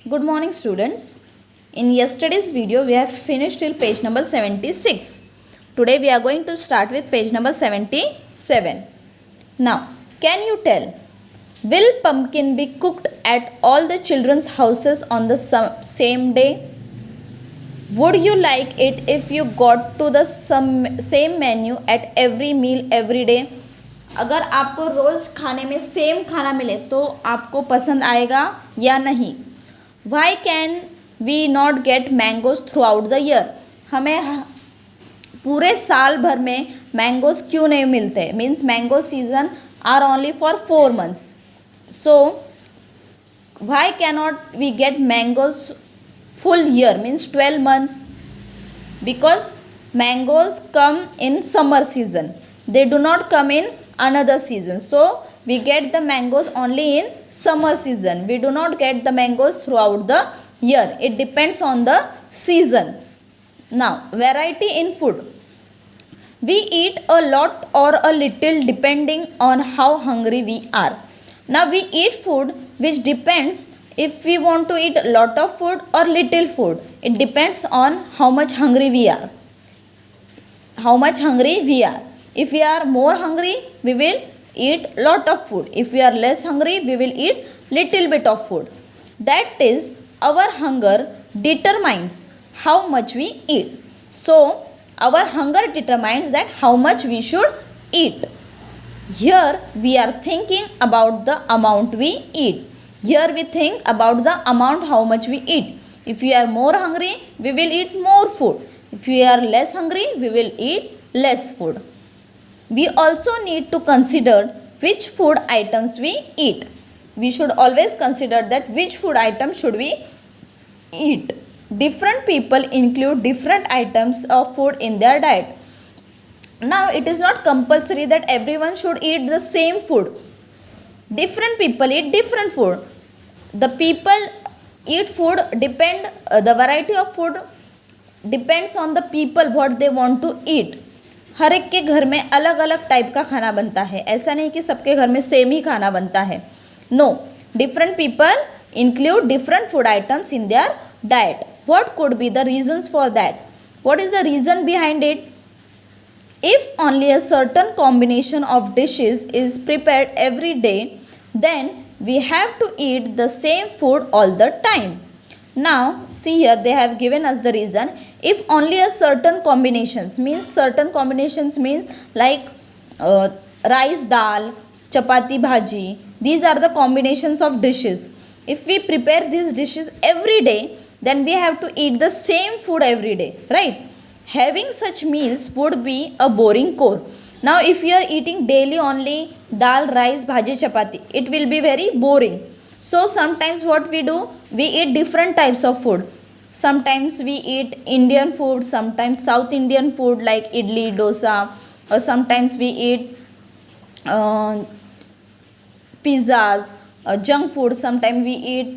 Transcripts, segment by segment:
Good morning, students. In yesterday's video, we have finished till page number 76. Today, we are going to start with page number 77. Now, can you tell, will pumpkin be cooked at all the children's houses on the same day? Would you like it if you got to the same menu at every meal every day? अगर आपको रोज़ खाने में same खाना मिले तो आपको पसंद आएगा या नहीं? Why can we not get mangoes throughout the year? हमें पूरे साल भर में मैंगोज क्यों नहीं मिलते? Means mango season are only for 4 months. So why cannot we get mangoes full year, means 12 months? Because mangoes come in summer season, they do not come in another season. So we get the mangoes only in summer season. We do not get the mangoes throughout the year. It depends on the season. Now, variety in food. We eat a lot or a little depending on how hungry we are. Now we eat food which depends if we want to eat a lot of food or little food. It depends on how much hungry we are. How much hungry we are. If we are more hungry, we will eat lot of food. If we are less hungry, we will eat little bit of food. That is, our hunger determines how much we eat. So our hunger determines that how much we should eat. Here we are thinking about the amount we eat. Here we think about the amount how much we eat. If we are more hungry, we will eat more food. If we are less hungry, we will eat less food. We also need to consider which food items we eat. We should always consider that which food item should we eat. Different people include different items of food in their diet. Now it is not compulsory that everyone should eat the same food. Different people eat different food. The people eat food the variety of food depends on the people what they want to eat. हर एक के घर में अलग अलग type का खाना बनता है. ऐसा नहीं कि सबके घर में सेम ही खाना बनता है. No, different people include different food items in their diet. What could be the reasons for that? What is the reason behind it? If only a certain combination of dishes is prepared every day, then we have to eat the same food all the time. Now see here, they have given us the reason. If only a certain combinations means like rice dal, chapati bhaji, these are the combinations of dishes. If we prepare these dishes every day, then we have to eat the same food every day, right? Having such meals would be a boring chore. Now if you are eating daily only dal, rice, bhaji, chapati, it will be very boring. So sometimes what we do, we eat different types of food. Sometimes we eat Indian food, sometimes South Indian food like idli, dosa, or sometimes we eat pizzas, junk food, sometimes we eat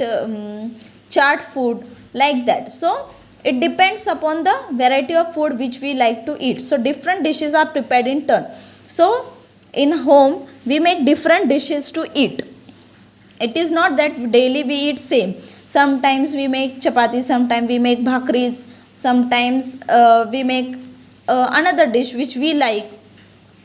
chaat food, like that. So it depends upon the variety of food which we like to eat. So different dishes are prepared in turn. So in home we make different dishes to eat. It is not that daily we eat same. Sometimes we make chapati, sometimes we make bhakris, sometimes we make another dish which we like.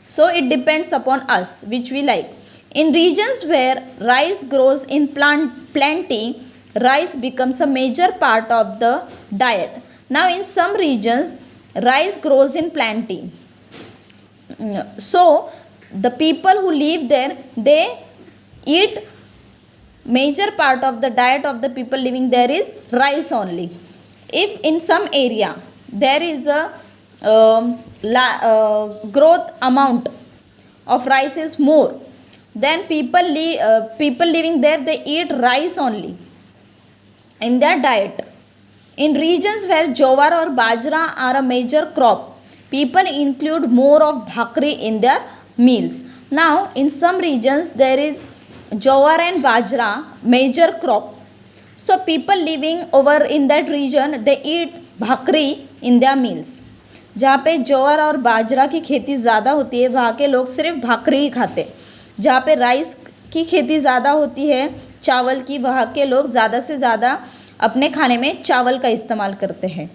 So it depends upon us which we like. In regions where rice grows in plenty, rice becomes a major part of the diet. Now in some regions rice grows in plenty, so the people who live there, they eat major part of the diet of the people living there is rice only. If in some area there is a growth amount of rice is more, then people living there, they eat rice only in their diet. In regions where jowar or bajra are a major crop, people include more of bhakri in their meals. Now in some regions there is jowar and bajra major crop, so people living over in that region, they eat bhakri in their meals. जहाँ पे जौवर और बाजरा की खेती ज़्यादा होती है वहाँ के लोग सिर्फ भाकरी ही खाते. जहाँ पे राइस की खेती ज़्यादा होती है, चावल की, वहाँ के लोग ज़्यादा से ज़्यादा अपने खाने में चावल का इस्तेमाल करते हैं।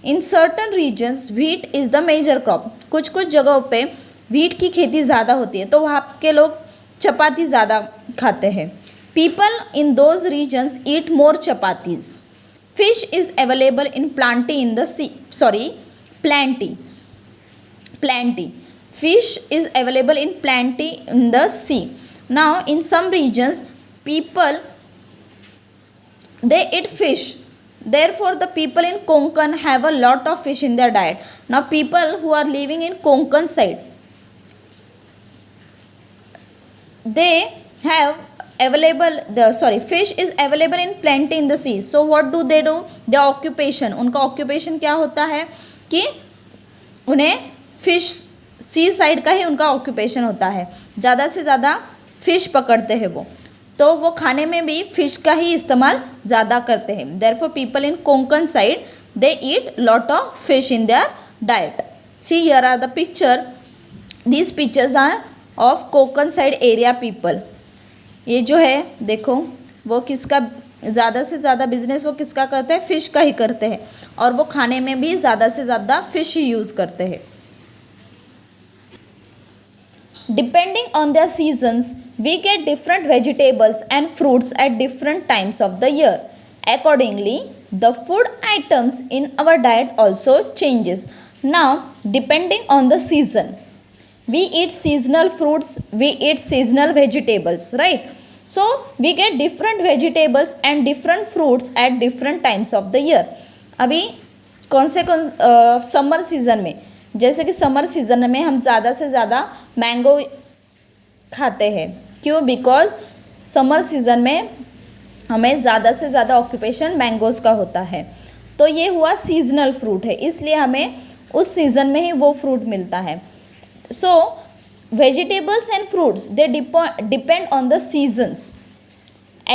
In certain regions wheat is the major crop, कुछ कुछ जगहों पे व्हीट की खेती ज़्यादा होती है तो वहाँ के लोग चपाती ज़्यादा खाते हैं। People in those regions eat more chapatis. Fish is available in plenty in the sea, sorry plenty. Fish is available in plenty in the sea. Now in some regions people they eat fish, therefore the people in Konkan have a lot of fish in their diet. Now people who are living in Konkan side, they have available fish is available in plenty in the sea. So what do? Their occupation, उनका occupation क्या होता है कि उन्हें fish सी side का ही उनका occupation होता है, ज़्यादा से ज़्यादा फ़िश पकड़ते हैं वो, तो वो खाने में भी फ़िश का ही इस्तेमाल ज़्यादा करते हैं। Therefore people in Konkan side they eat lot of fish in their diet. See here are the picture, these pictures are of Konkan side area people. ये जो है देखो वो किसका ज़्यादा से ज़्यादा बिजनेस वो किसका करते हैं, फ़िश का ही करते हैं, और वो खाने में भी ज़्यादा से ज़्यादा फ़िश ही यूज़ करते हैं। Depending on the seasons we get different vegetables and fruits at different times of the year. Accordingly the food items in our diet also changes. Now depending on the season we eat seasonal fruits, we eat seasonal vegetables, right? So we get different vegetables and different fruits at different times of the year. अभी कौन summer season में, जैसे कि summer season में हम ज़्यादा से ज़्यादा मैंगो खाते हैं। क्यों? बिकॉज समर सीज़न में हमें ज़्यादा से ज़्यादा ऑक्यूपेशन मैंगोज़ का होता है, तो ये हुआ सीजनल फ्रूट है, इसलिए हमें उस सीज़न में ही वो फ्रूट मिलता है। So vegetables and fruits they depend on the seasons.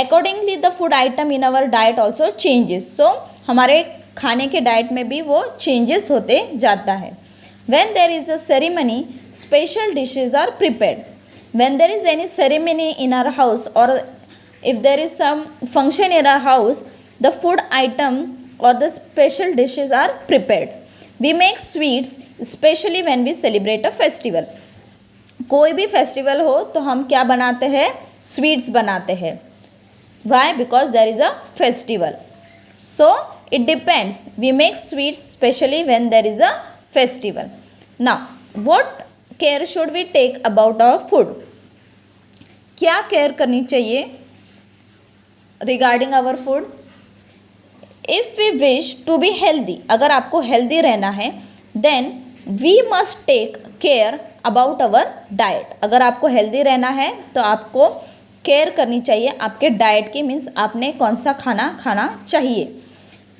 Accordingly the food item in our diet also changes. So हमारे खाने के डाइट में भी वो चेंजेस होते जाता है। When there is a ceremony, special dishes are prepared. When there is any ceremony in our house or if there is some function in our house, the food item or the special dishes are prepared. We make sweets especially when we celebrate a festival. कोई भी festival हो तो हम क्या बनाते हैं, sweets बनाते हैं। Why? Because there is a festival. So it depends. We make sweets especially when there is a festival. Now what care should we take about our food? क्या केयर करनी चाहिए regarding our food? If we wish to be healthy, अगर आपको healthy रहना है then we must take care about our diet. अगर आपको healthy रहना है तो आपको केयर करनी चाहिए आपके डाइट की, मीन्स आपने कौन सा खाना खाना चाहिए।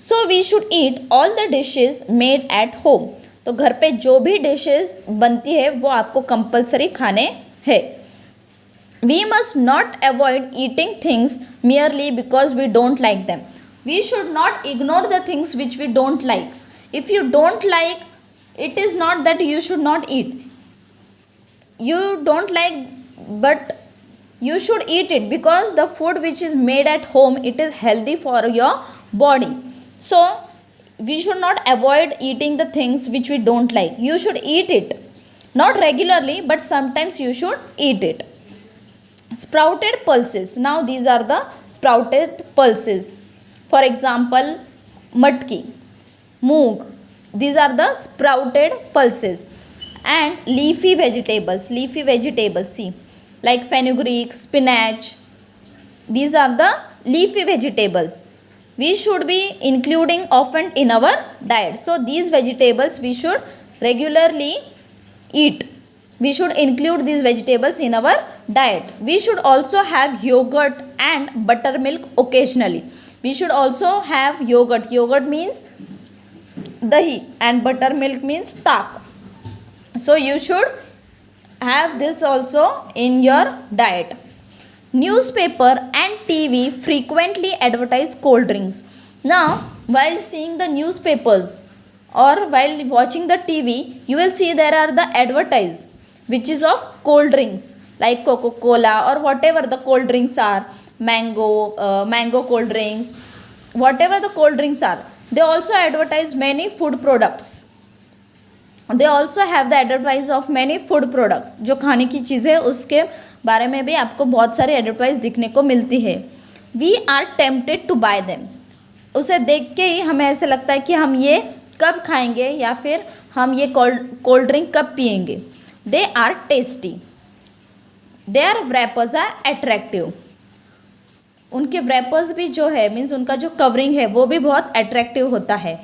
So we should eat all the dishes made at home. तो घर पे जो भी डिशेज बनती है वो आपको कंपलसरी खाने हैं। We must not avoid eating things merely because we don't like them. We should not ignore the things which we don't like. If you don't like, it is not that you should not eat. You don't like, but you should eat it because the food which is made at home, it is healthy for your body. So we should not avoid eating the things which we don't like. You should eat it, not regularly, but sometimes you should eat it. Sprouted pulses. Now these are the sprouted pulses. For example, matki, moong, these are the sprouted pulses. And leafy vegetables, see, like fenugreek, spinach, these are the leafy vegetables. We should be including often in our diet. So these vegetables we should regularly eat. We should include these vegetables in our diet. We should also have yogurt and buttermilk occasionally. We should also have yogurt. Yogurt means dahi and buttermilk means taak. So you should have this also in your diet. Newspaper and TV frequently advertise cold drinks. Now while seeing the newspapers or while watching the TV, you will see there are the advertise which is of cold drinks like Coca-Cola or whatever the cold drinks are, mango cold drinks, whatever the cold drinks are, they also advertise many food products. They also have the advertise of many food products. जो खाने की चीज़ें उसके बारे में भी आपको बहुत सारी एडवर्टाइज दिखने को मिलती है. We are tempted to buy them. उसे देख के ही हमें ऐसे लगता है कि हम ये कब खाएंगे या फिर हम ये कोल्ड ड्रिंक कब पिएंगे. They are tasty. Their wrappers are attractive. उनके wrappers भी जो है मीन्स उनका जो कवरिंग है वो भी बहुत अट्रैक्टिव होता है.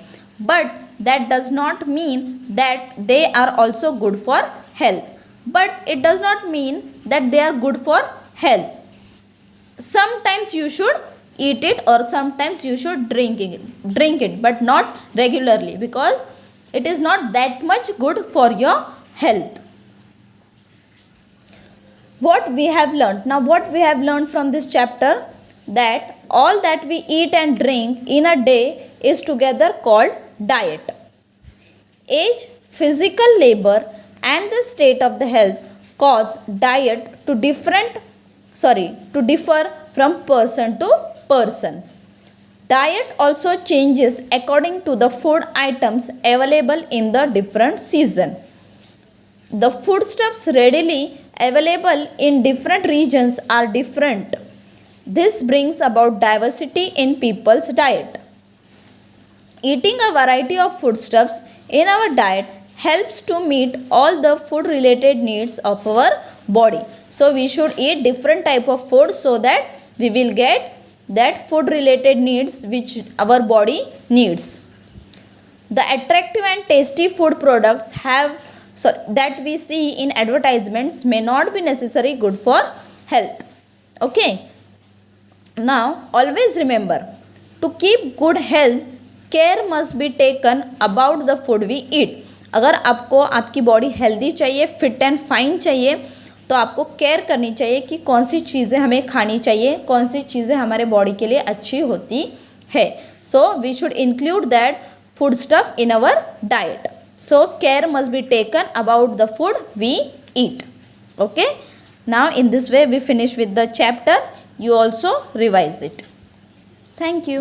But that does not mean that they are also good for health. But it does not mean that they are good for health. Sometimes you should eat it or sometimes you should drink it but not regularly because it is not that much good for your health. What we have learned now, what we have learned from this chapter, that all that we eat and drink in a day is together called diet. Age, physical labor and the state of the health cause diet to differ from person to person. Diet also changes according to the food items available in the different season. The foodstuffs readily available in different regions are different. This brings about diversity in people's diet. Eating a variety of foodstuffs in our diet helps to meet all the food related needs of our body. So we should eat different type of food so that we will get that food related needs which our body needs. The attractive and tasty food products that we see in advertisements may not be necessarily good for health. Okay. Now always remember, to keep good health, care must be taken about the food we eat. अगर आपको आपकी body healthy चाहिए, fit and fine चाहिए, तो आपको care करनी चाहिए कि कौन सी चीज़ें हमें खानी चाहिए, कौन सी चीज़ें हमारे बॉडी के लिए अच्छी होती है. So we should include that food stuff in our diet. So care must be taken about the food we eat. Okay. Now in this way we finish with the chapter. You also revise it. Thank you.